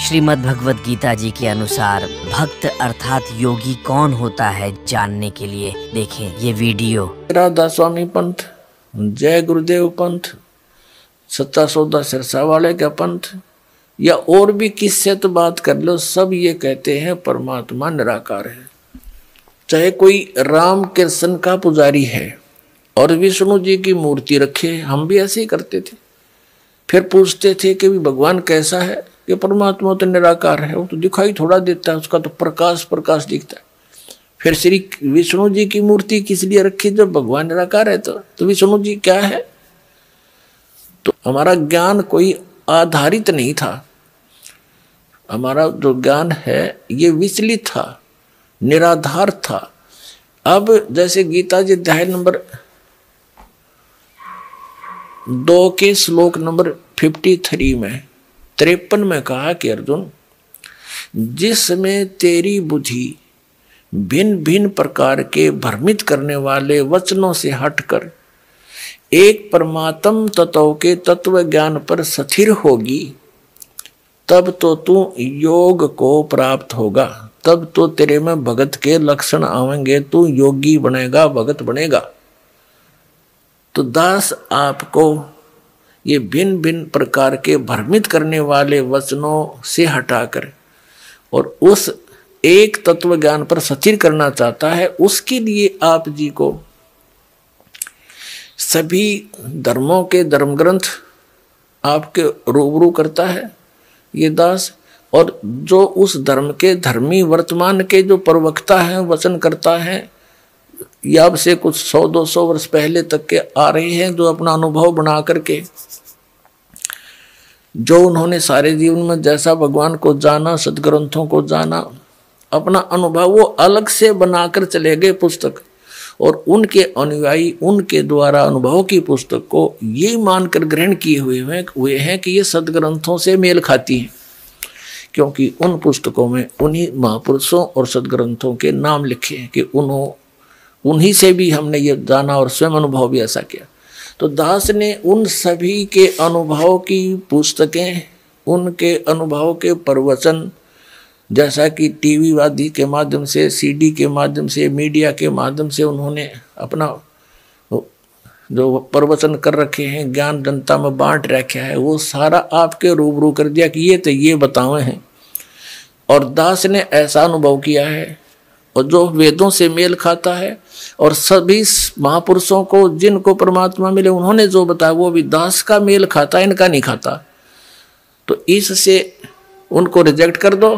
श्रीमद् भगवत गीता जी के अनुसार भक्त अर्थात योगी कौन होता है, जानने के लिए देखें ये वीडियो। राधा स्वामी पंथ, जय गुरुदेव पंथ, सच्चा सौदा सिरसा वाले का पंथ या और भी किससे तो बात कर लो, सब ये कहते हैं परमात्मा निराकार है। चाहे कोई राम कृष्ण का पुजारी है और विष्णु जी की मूर्ति रखे, हम भी ऐसे ही करते थे। फिर पूछते थे कि भगवान कैसा है, कि परमात्मा तो निराकार है, वो तो दिखाई थोड़ा देता है, उसका तो प्रकाश प्रकाश दिखता है। फिर श्री विष्णु जी की मूर्ति किस लिए रखी जब भगवान निराकार है? तो विष्णु जी क्या है? तो हमारा ज्ञान कोई आधारित नहीं था। हमारा जो ज्ञान है ये विचलित था, निराधार था। अब जैसे गीता जी अध्याय नंबर 2 के श्लोक नंबर 53 में 53 में कहा कि अर्जुन, जिसमें तेरी बुद्धि भिन्न भिन्न प्रकार के भ्रमित करने वाले वचनों से हटकर एक परमात्म तत्व के तत्व ज्ञान पर स्थिर होगी, तब तो तू योग को प्राप्त होगा, तब तो तेरे में भगत के लक्षण आवेंगे, तू योगी बनेगा, भगत बनेगा। तो दास आपको ये भिन्न भिन्न प्रकार के भ्रमित करने वाले वचनों से हटाकर और उस एक तत्व ज्ञान पर स्थिर करना चाहता है। उसके लिए आप जी को सभी धर्मों के धर्म ग्रंथ आपके रूबरू करता है ये दास, और जो उस धर्म के धर्मी वर्तमान के जो प्रवक्ता हैं, वचन करता है, या अब से कुछ 100-200 वर्ष पहले तक के आ रहे हैं, जो अपना अनुभव बना करके जो उन्होंने सारे जीवन में जैसा भगवान को जाना, सदग्रंथों को जाना, अपना अनुभव वो अलग से बनाकर चले गए पुस्तक, और उनके अनुयायी उनके द्वारा अनुभव की पुस्तक को ये मानकर ग्रहण किए हुए हैं कि ये सदग्रंथों से मेल खाती है, क्योंकि उन पुस्तकों में उन्हीं महापुरुषों और सदग्रंथों के नाम लिखे हैं कि उन्हीं से भी हमने ये जाना और स्वयं अनुभव भी ऐसा किया। तो दास ने उन सभी के अनुभव की पुस्तकें, उनके अनुभव के प्रवचन, जैसा कि टीवी आदि के माध्यम से, सीडी के माध्यम से, मीडिया के माध्यम से उन्होंने अपना जो प्रवचन कर रखे हैं, ज्ञान जनता में बांट रखा है, वो सारा आपके रूबरू कर दिया कि ये तो ये बताए हैं। और दास ने ऐसा अनुभव किया है और जो वेदों से मेल खाता है, और सभी महापुरुषों को जिनको परमात्मा मिले उन्होंने जो बताया वो भी दास का मेल खाता, इनका नहीं खाता। तो इससे उनको रिजेक्ट कर दो,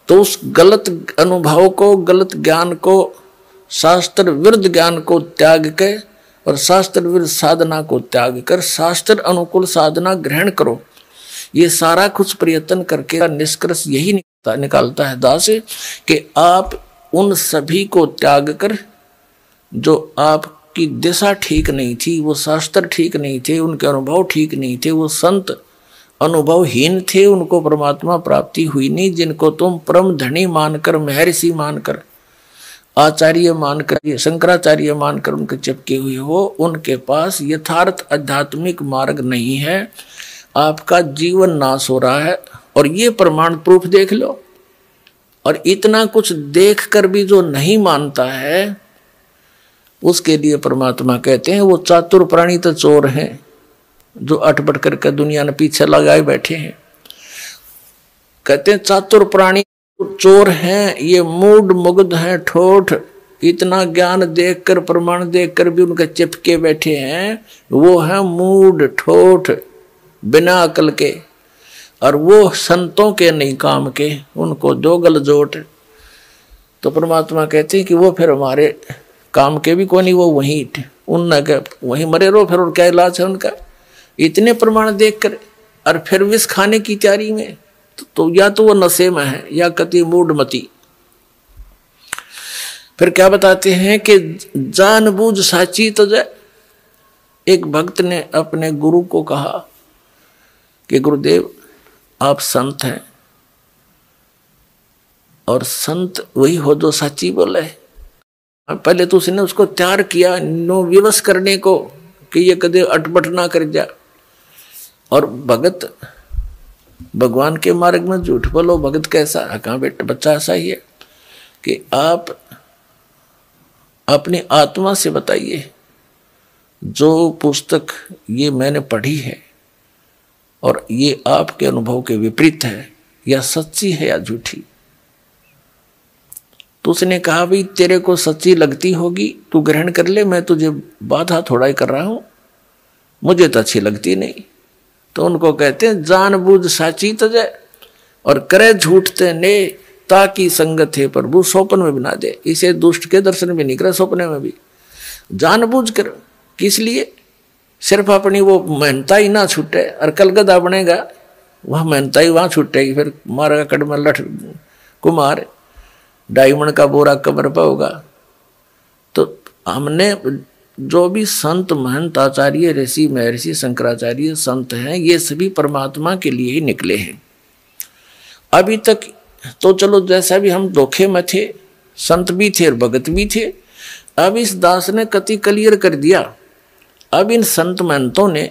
तो उस गलत अनुभव को, गलत ज्ञान को, शास्त्र विरुद्ध ज्ञान को त्याग के और शास्त्र विरुद्ध साधना को त्याग कर शास्त्र अनुकूल साधना ग्रहण करो। ये सारा कुछ प्रयत्न करके निष्कर्ष यही निकालता है दास कि आप उन सभी को त्याग कर, जो आपकी दिशा ठीक नहीं थी, वो शास्त्र ठीक नहीं थे, उनके अनुभव ठीक नहीं थे, वो संत अनुभवहीन थे, उनको परमात्मा प्राप्ति हुई नहीं, जिनको तुम परम धनी मानकर, महर्षि मानकर, आचार्य मानकर, शंकराचार्य मानकर उनके चिपके हुए हो, उनके पास यथार्थ आध्यात्मिक मार्ग नहीं है। आपका जीवन नाश हो रहा है, और ये प्रमाण प्रूफ देख लो। और इतना कुछ देख कर भी जो नहीं मानता है, उसके लिए परमात्मा कहते हैं वो चातुर प्राणी तो चोर हैं, जो अटपट करके दुनिया ने पीछे लगाए बैठे हैं। कहते हैं चातुर प्राणी चोर हैं, ये मूड मुग्ध हैं, ठोठ, इतना ज्ञान देखकर, प्रमाण देखकर भी उनके चिपके बैठे हैं, वो हैं मूड ठोठ, बिना अकल के, और वो संतों के नहीं काम के, उनको दो गल जोट। तो परमात्मा कहते हैं कि वो फिर हमारे काम के भी कोई नहीं, वो वहीं मरे रहो, फिर और क्या इलाज है उनका? इतने प्रमाण देखकर और फिर विष खाने की तैयारी में, तो या तो वो नशे में है या कति मूढ़मती। फिर क्या बताते हैं कि जानबूझ साची तो जय। एक भक्त ने अपने गुरु को कहा कि गुरुदेव आप संत हैं, और संत वही हो जो सच्ची बोले। पहले तो उसने उसको तैयार किया नो विवश करने को कि ये कदे अटपट ना कर जा। और भगत भगवान के मार्ग में झूठ बोलो भगत कैसा? कहाँ बेटा बच्चा ऐसा ही है कि आप अपनी आत्मा से बताइए, जो पुस्तक ये मैंने पढ़ी है और ये आपके अनुभव के विपरीत है, या सच्ची है या झूठी? तो उसने कहा भाई तेरे को सच्ची लगती होगी, तू ग्रहण कर ले, मैं तुझे बाधा थोड़ा ही कर रहा हूं, मुझे तो अच्छी लगती नहीं। तो उनको कहते हैं जानबूझ साची तजे और करे झूठते ने, ताकि संगत है प्रभु स्वप्न में बना दे। इसे दुष्ट के दर्शन भी नहीं करे, स्वप्न में भी जानबूझ कर। किस लिए? सिर्फ अपनी वो मेहनता ही ना छूटे, और कल गदा बनेगा वह मेहनता ही वहां छूटेगी, फिर मारेगा कड़म लठ कुमार, डायमंड का बोरा कमर पर होगा। तो हमने जो भी संत महंत आचार्य ऋषि महर्षि शंकराचार्य संत हैं, ये सभी परमात्मा के लिए ही निकले हैं। अभी तक तो चलो जैसा भी हम धोखे में थे, संत भी थे और भगत भी थे। अब इस दास ने कति क्लियर कर दिया। अब इन संत महंतों ने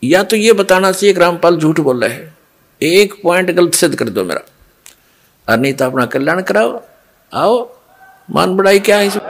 या तो ये बताना चाहिए रामपाल झूठ बोल रहे है, एक पॉइंट गलत सिद्ध कर दो मेरा, और नहीं तो अपना कल्याण कराओ। आओ मान बढ़ाई क्या है इसमें?